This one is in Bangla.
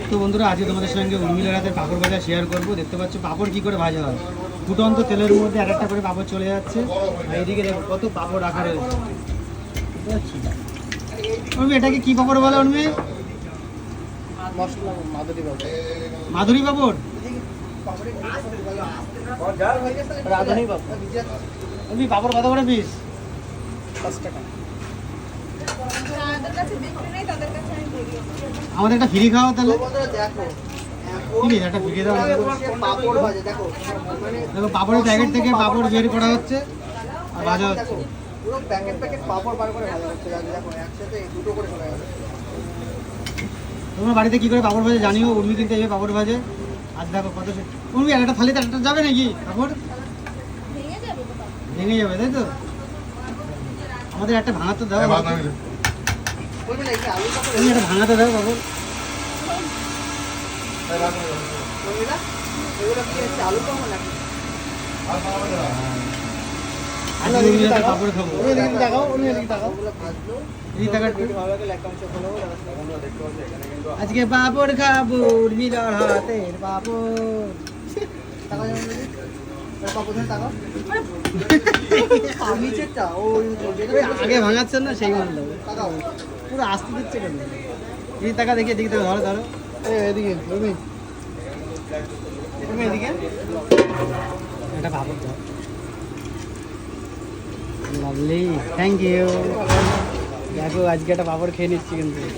তো বন্ধুরা আজকে তোমাদের সঙ্গে উর্মিলার হাতে পাঁপড় ভাজা শেয়ার করবো। দেখতে পাচ্ছ পাঁপড় কী করে ভাজা হয়। ফুটন্ত তেলের মধ্যে এক একটা করে পাঁপড় চলে যাচ্ছে। আর এদিকে দেখো কত পাঁপড় রাখা রয়েছে। উর্মি এটাকে কী পাঁপড় বলে উর্মি? মাধুরী পাঁপড়। উর্মি পাঁপড় কত করে পিস? 5 টাকা। আমাদের একটা ফ্রি খাওয়া তাহলে। ঠিক আছে একটা ফ্রি দাও। দেখো পাঁপড়ের প্যাকেট থেকে পাঁপড় বের করা হচ্ছে আর ভাজা হচ্ছে। পুরো প্যাকেট পাঁপড় বার করে ভাজা হচ্ছে। দেখো একসাথে দুটো করে চলে গেছে। তোমরা বাড়িতে কি করে পাঁপড় ভাজে জানিও। উর্মি কিন্তু এই পাঁপড় ভাজে। আর দেখো কত উর্মি আর একটা থালিতে একটা যাবে নাকি পাঁপড়? ভেঙে যাবে তাই তো। আমাদের একটা ভাঙাতে দাও। তুমি একটা ভাঙাতে দাও পাঁপড়। পাঁপড় খাবো। আজকে পাঁপড় খাবো উর্মিলার হাতের পাঁপড়। আগে ভাঙাচ্ছেন না সেই মানলো পুরো আসতে দিচ্ছে কেন? এই টাকা দেখে এদিকে ধরো ধরো এদিকে এদিকে এটা পাঁপড় দাও। Lovely thank you. দেখো আজকে একটা পাঁপড় খেয়ে নিচ্ছি কিন্তু।